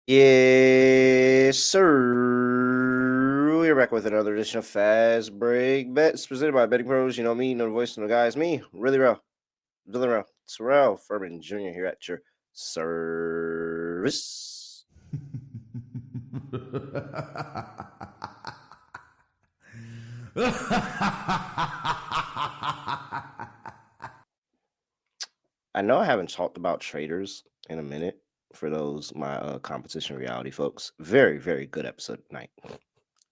Yes, sir. We're back with another edition of Fast Break Bets presented by BettingPros. You know me, know the voice, know the guys. Me, really real, Terrell Furman Jr. here at your service. I know I haven't talked about traders in a minute for those my competition reality folks. Very, very good episode tonight.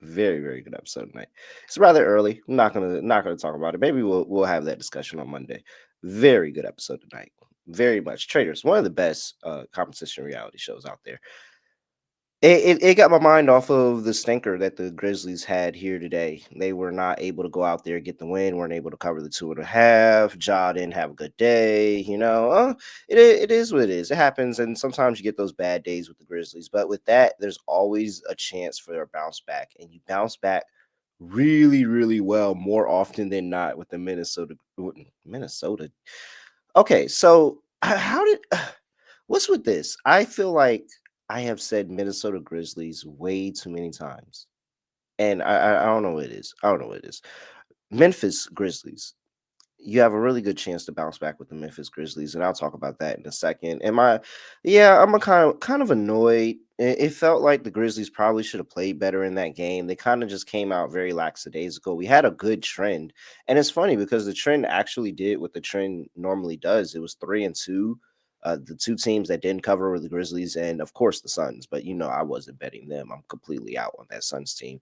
Very, very good episode tonight. It's rather early. I'm not gonna talk about it. Maybe we'll have that discussion on Monday. Very good episode tonight. Very much. Traders, one of the best competition reality shows out there. It got my mind off of the stinker that the Grizzlies had here today. They were not able to go out there get the win. Weren't able to cover the 2.5. Ja didn't have a good day. It is what it is. It happens, and sometimes you get those bad days with the Grizzlies. But with that, there's always a chance for a bounce back, and you bounce back really, really well more often than not with the Minnesota. Okay, so how did what's with this? I feel like I have said Minnesota Grizzlies way too many times, and I don't know what it is. I don't know what it is. Memphis Grizzlies. You have a really good chance to bounce back with the Memphis Grizzlies, and I'll talk about that in a second. Yeah, I'm a kind of annoyed. It felt like the Grizzlies probably should have played better in that game. They kind of just came out very lackadaisical. We had a good trend, and it's funny because the trend actually did what the trend normally does. It was 3-2. The two teams that didn't cover were the Grizzlies and, of course, the Suns. But I wasn't betting them. I'm completely out on that Suns team.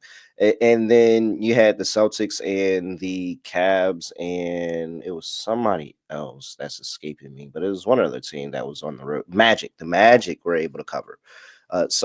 And then you had the Celtics and the Cavs, and it was somebody else that's escaping me, but it was one other team that was on the road. Magic. The Magic were able to cover. It's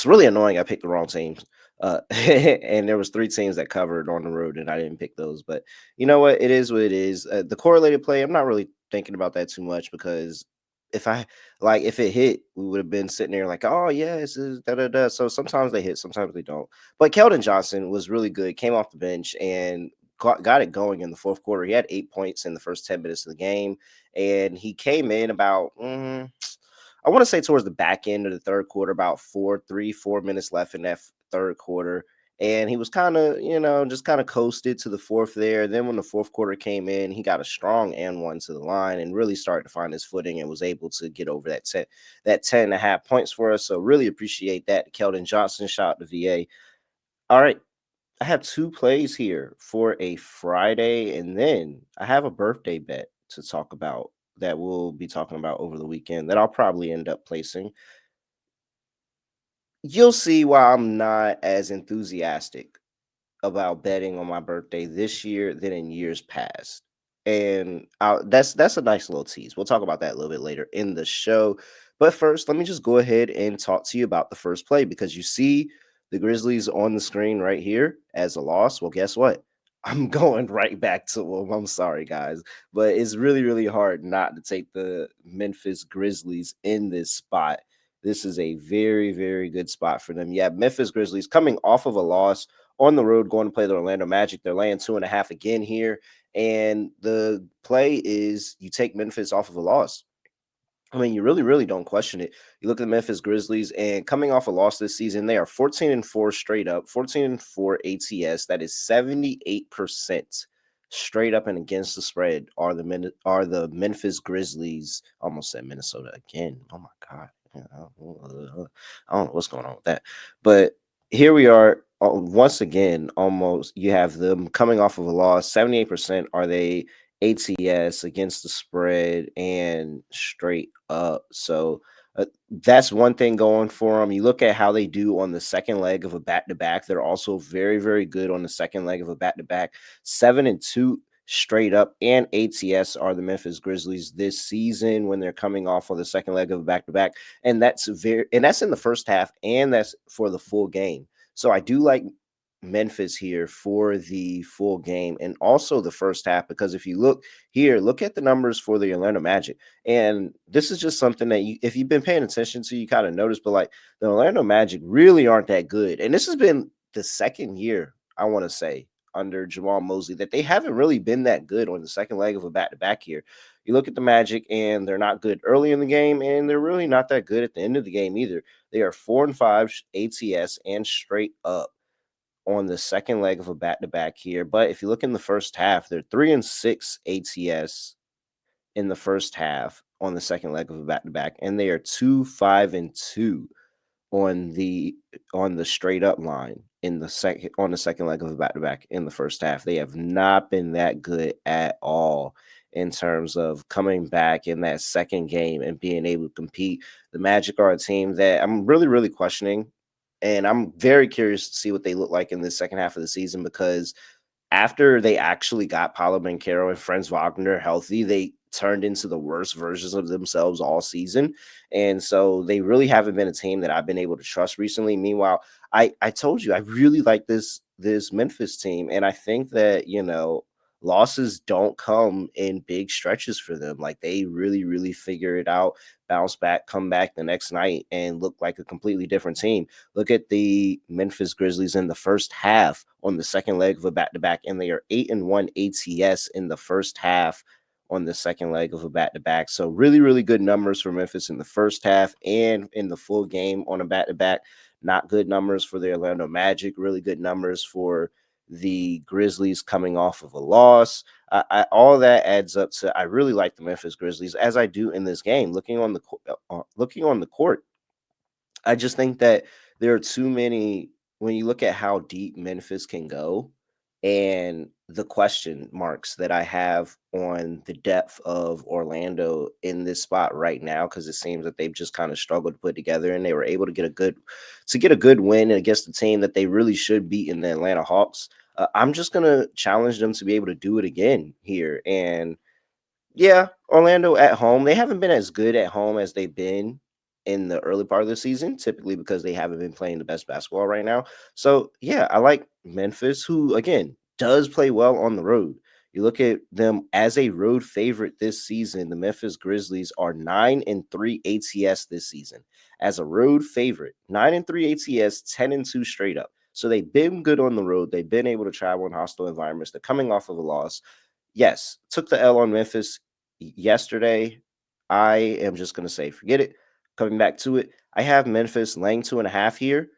really annoying. I picked the wrong teams. And there was three teams that covered on the road, and I didn't pick those. But you know what? It is what it is. The correlated play, I'm not really thinking about that too much because if it hit, we would have been sitting there like, oh yeah, this is da da da. So sometimes they hit, sometimes they don't. But Keldon Johnson was really good. Came off the bench and got it going in the fourth quarter. He had 8 points in the first 10 minutes of the game, and he came in about. I want to say towards the back end of the third quarter, about 4 minutes left in that third quarter. And he was kind of, just kind of coasted to the fourth there. Then when the fourth quarter came in, he got a strong and one to the line and really started to find his footing and was able to get over that 10 and a half points for us. So really appreciate that. Keldon Johnson, shout out to VA. All right. I have two plays here for a Friday, and then I have a birthday bet to talk about that we'll be talking about over the weekend that I'll probably end up placing. You'll see why I'm not as enthusiastic about betting on my birthday this year than in years past. And that's a nice little tease. We'll talk about that a little bit later in the show. But first, let me just go ahead and talk to you about the first play because you see the Grizzlies on the screen right here as a loss. Well, guess what? I'm going right back to them. I'm sorry, guys, but it's really, really hard not to take the Memphis Grizzlies in this spot. This is a very, very good spot for them. Yeah, Memphis Grizzlies coming off of a loss on the road going to play the Orlando Magic. They're laying 2.5 again here. And the play is you take Memphis off of a loss. I mean, you really, really don't question it. You look at the Memphis Grizzlies, and coming off a loss this season, they are 14-4 straight up, 14-4 ATS. That is 78% straight up and against the spread. Are the Memphis Grizzlies? Almost said Minnesota again. Oh my god, I don't know what's going on with that. But here we are once again. Almost, you have them coming off of a loss. 78% are they ATS against the spread and straight up. So that's one thing going for them. You look at how they do on the second leg of a back to back. They're also very, very good on the second leg of a back to back. 7-2 straight up and ATS are the Memphis Grizzlies this season when they're coming off of the second leg of a back to back. And that's in the first half, and that's for the full game. So I do like Memphis here for the full game and also the first half because if you look at the numbers for the Orlando Magic, and this is just something that if you've been paying attention to, you kind of notice, but like the Orlando Magic really aren't that good, and this has been the second year I want to say under Jamal Mosley that they haven't really been that good on the second leg of a back-to-back here. You look at the Magic, and they're not good early in the game, and they're really not that good at the end of the game either. They are 4-5 ATS and straight up on the second leg of a back-to-back here. But if you look in the first half, they're 3-6 ATS in the first half on the second leg of a back-to-back, and they are 2-5-2 on the straight up line on the second leg of a back-to-back in the first half. They have not been that good at all in terms of coming back in that second game and being able to compete. The Magic are a team that I'm really, really questioning, and I'm very curious to see what they look like in the second half of the season, because after they actually got Paolo Banchero and Franz Wagner healthy, they turned into the worst versions of themselves all season. And so they really haven't been a team that I've been able to trust recently. Meanwhile, I told you I really like this Memphis team. And I think that, losses don't come in big stretches for them. Like, they really, really figure it out, bounce back, come back the next night, and look like a completely different team. Look at the Memphis Grizzlies in the first half on the second leg of a back-to-back, and they are 8-1 ATS in the first half on the second leg of a back-to-back. So really, really good numbers for Memphis in the first half and in the full game on a back-to-back. Not good numbers for the Orlando Magic. Really good numbers for the Grizzlies coming off of a loss. All that adds up to I really like the Memphis Grizzlies, as I do in this game. Looking on the court, I just think that there are too many when you look at how deep Memphis can go, and the question marks that I have on the depth of Orlando in this spot right now, because it seems that they've just kind of struggled to put together, and they were able to get a good win against the team that they really should beat in the Atlanta Hawks. I'm just gonna challenge them to be able to do it again here, and yeah, Orlando at home, they haven't been as good at home as they've been in the early part of the season, typically because they haven't been playing the best basketball right now. So, yeah, I like Memphis, who, again, does play well on the road. You look at them as a road favorite this season. The Memphis Grizzlies are 9-3 ATS this season. As a road favorite, 9-3 ATS, 10-2 straight up. So they've been good on the road. They've been able to travel in hostile environments. They're coming off of a loss. Yes, took the L on Memphis yesterday. I am just going to say, forget it. Coming back to it, I have Memphis laying 2.5 here.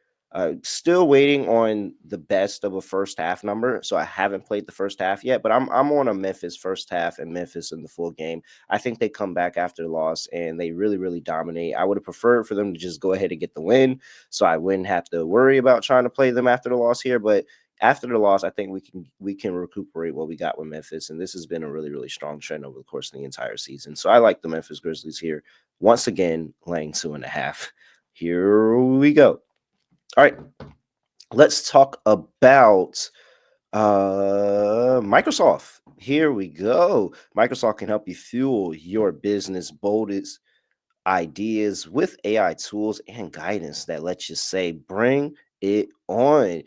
Still waiting on the best of a first half number, so I haven't played the first half yet. But I'm on a Memphis first half and Memphis in the full game. I think they come back after the loss and they really, really dominate. I would have preferred for them to just go ahead and get the win, so I wouldn't have to worry about trying to play them after the loss here. But after the loss, I think we can recuperate what we got with Memphis, and this has been a really, really strong trend over the course of the entire season. So I like the Memphis Grizzlies here once again, laying 2.5. Here we go. All right, let's talk about Microsoft. Here we go. Microsoft can help you fuel your business boldest ideas with AI tools and guidance that lets you say, bring it on.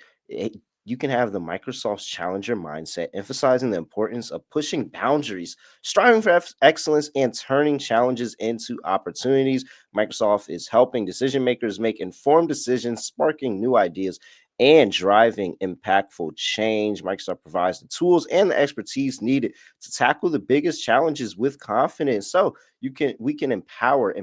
You can have the Microsoft's challenger mindset, emphasizing the importance of pushing boundaries, striving for excellence, and turning challenges into opportunities. Microsoft is helping decision makers make informed decisions, sparking new ideas, and driving impactful change. Microsoft provides the tools and the expertise needed to tackle the biggest challenges with confidence. So we can empower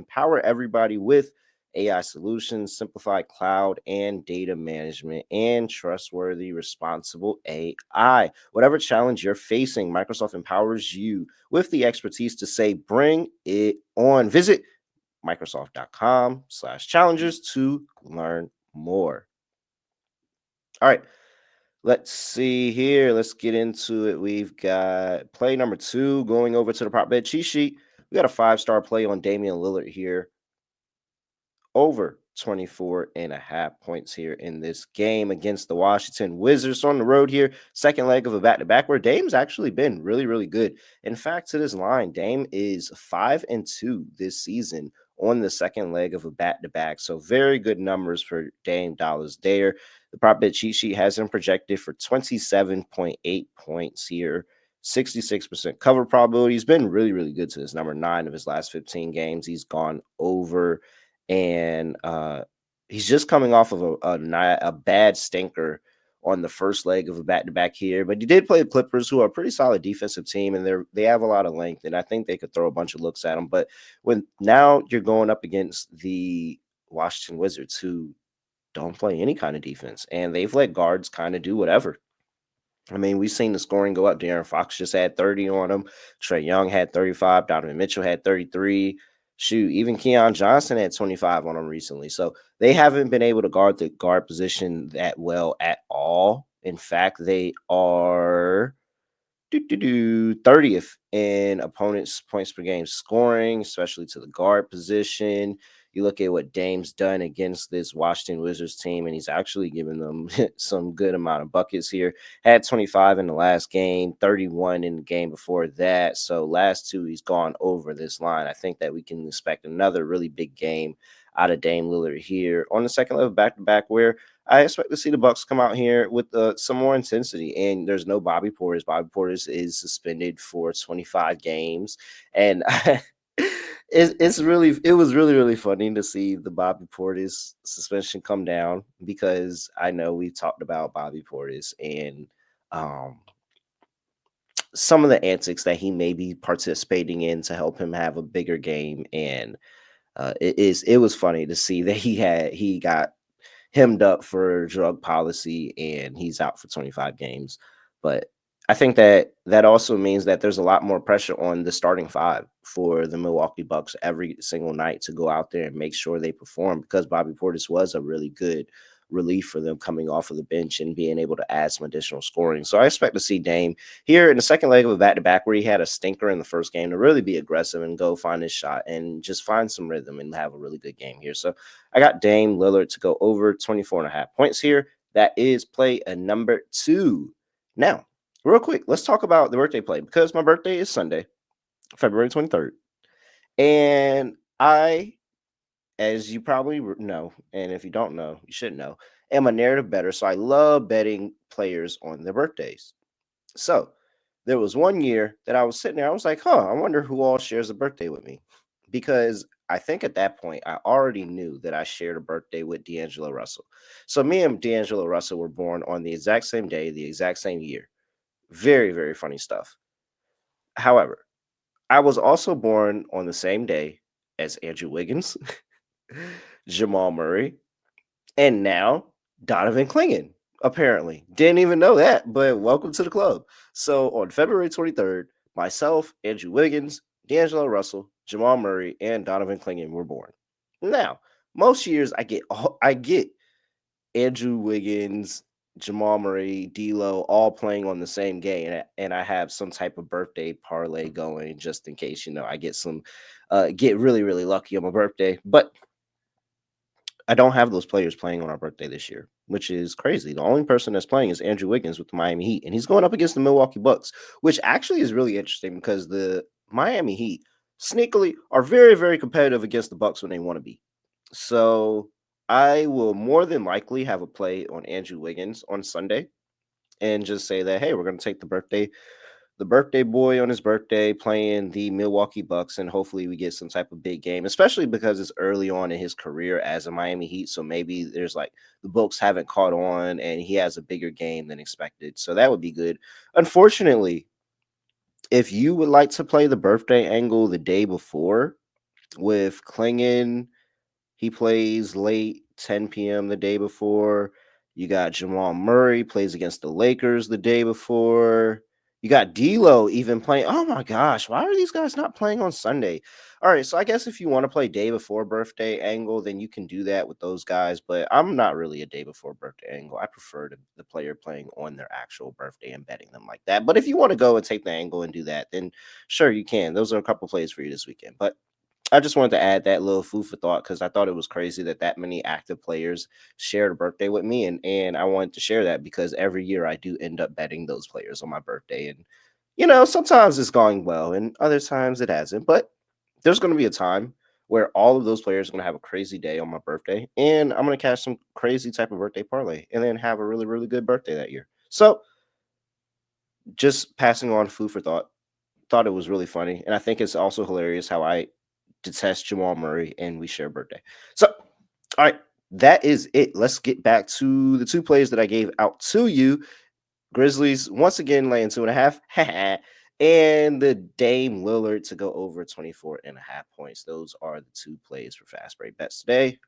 everybody with AI solutions, simplified cloud and data management, and trustworthy, responsible AI. Whatever challenge you're facing, Microsoft empowers you with the expertise to say, bring it on. Visit Microsoft.com/challengers to learn more. All right. Let's see here. Let's get into it. We've got play number 2 going over to the prop bet cheat sheet. We got a 5-star play on Damian Lillard here, over 24.5 points here in this game against the Washington Wizards on the road here. Second leg of a back-to-back where Dame's actually been really, really good. In fact, to this line, Dame is 5-2 this season on the second leg of a back-to-back. So very good numbers for Dame dollars there. The prop bet cheat sheet has him projected for 27.8 points here. 66% cover probability. He's been really, really good to this number. 9 of his last 15 games, he's gone over. And he's just coming off of a bad stinker on the first leg of a back-to-back here, but he did play the Clippers, who are a pretty solid defensive team, and they have a lot of length, and I think they could throw a bunch of looks at them. But when now you're going up against the Washington Wizards, who don't play any kind of defense, and they've let guards kind of do whatever. I mean, we've seen the scoring go up. De'Aaron Fox just had 30 on him. Trey Young had 35. Donovan Mitchell had 33. Shoot, even Keon Johnson had 25 on him recently. So they haven't been able to guard the guard position that well at all. In fact, they are 30th in opponents' points per game scoring, especially to the guard position. You look at what Dame's done against this Washington Wizards team, and he's actually given them some good amount of buckets here. Had 25 in the last game, 31 in the game before that. So last two, he's gone over this line. I think that we can expect another really big game out of Dame Lillard here on the second level back-to-back, where I expect to see the Bucks come out here with some more intensity. And there's no Bobby Portis. Bobby Portis is suspended for 25 games, and it was really funny to see the Bobby Portis suspension come down, because I know we've talked about Bobby Portis and um, some of the antics that he may be participating in to help him have a bigger game. And it was funny to see that he got hemmed up for drug policy and he's out for 25 games. But I think that also means that there's a lot more pressure on the starting five for the Milwaukee Bucks every single night to go out there and make sure they perform, because Bobby Portis was a really good relief for them coming off of the bench and being able to add some additional scoring. So I expect to see Dame here in the second leg of a back-to-back, where he had a stinker in the first game, to really be aggressive and go find his shot and just find some rhythm and have a really good game here. So I got Dame Lillard to go over 24.5 points here. That is play a number 2. Now, real quick, let's talk about the birthday play, because my birthday is Sunday, February 23rd. And I, as you probably know, and if you don't know, you should know, am a narrative bettor. So I love betting players on their birthdays. So there was one year that I was sitting there, I was like, I wonder who all shares a birthday with me. Because I think at that point, I already knew that I shared a birthday with D'Angelo Russell. So me and D'Angelo Russell were born on the exact same day, the exact same year. Very, very funny stuff. However, I was also born on the same day as Andrew Wiggins, Jamal Murray, and now Donovan Clingan. Apparently, didn't even know that, but welcome to the club. So on February 23rd, myself, Andrew Wiggins, D'Angelo Russell, Jamal Murray, and Donovan Clingan were born. Now, most years I get Andrew Wiggins, Jamal Murray, D'Lo all playing on the same game, and I have some type of birthday parlay going just in case, I get get really, really lucky on my birthday. But I don't have those players playing on our birthday this year, which is crazy. The only person that's playing is Andrew Wiggins with the Miami Heat, and he's going up against the Milwaukee Bucks, which actually is really interesting, because the Miami Heat sneakily are very, very competitive against the Bucks when they want to be. So I will more than likely have a play on Andrew Wiggins on Sunday and just say that, hey, we're going to take the birthday boy on his birthday playing the Milwaukee Bucks, and hopefully we get some type of big game, especially because it's early on in his career as a Miami Heat. So maybe there's like the Bucks haven't caught on and he has a bigger game than expected. So that would be good. Unfortunately, if you would like to play the birthday angle the day before with Klingon, he plays late, 10 p.m. the day before. You got Jamal Murray plays against the Lakers the day before. You got D'Lo even playing. Oh my gosh, why are these guys not playing on Sunday? All right, so I guess if you want to play day before birthday angle, then you can do that with those guys. But I'm not really a day before birthday angle. I prefer the player playing on their actual birthday and betting them like that. But if you want to go and take the angle and do that, then sure you can. Those are a couple plays for you this weekend. But I just wanted to add that little food for thought, because I thought it was crazy that many active players shared a birthday with me, and I wanted to share that because every year I do end up betting those players on my birthday, and sometimes it's going well and other times it hasn't, but there's going to be a time where all of those players are going to have a crazy day on my birthday, and I'm going to cash some crazy type of birthday parlay and then have a really, really good birthday that year. So just passing on food for thought it was really funny, and I think it's also hilarious how I detest Jamal Murray and we share a birthday. So, all right. that is it. Let's get back to the 2 plays that I gave out to you. Grizzlies once again laying 2.5. And the Dame Lillard to go over 24.5 points. Those are the 2 plays for fast break bets today.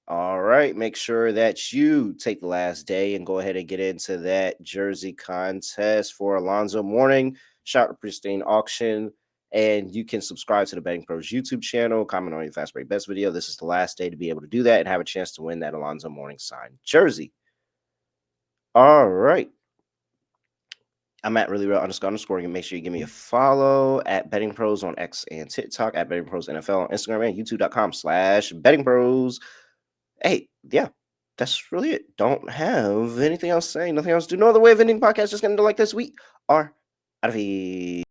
All right. Make sure that you take the last day and go ahead and get into that jersey contest for Alonzo Mourning. Shout out Pristine Auction. And you can subscribe to the Betting Pros YouTube channel, comment on your fast break bets video. This is the last day to be able to do that and have a chance to win that Alonzo Mourning signed jersey. All right. I'm at really real __. And make sure you give me a follow at Betting Pros on X and TikTok, at Betting Pros NFL on Instagram, and youtube.com/Betting Pros. Hey, yeah, that's really it. Don't have anything else to say, nothing else to do. No other way of ending podcast. Just gonna do like this. We are out of here.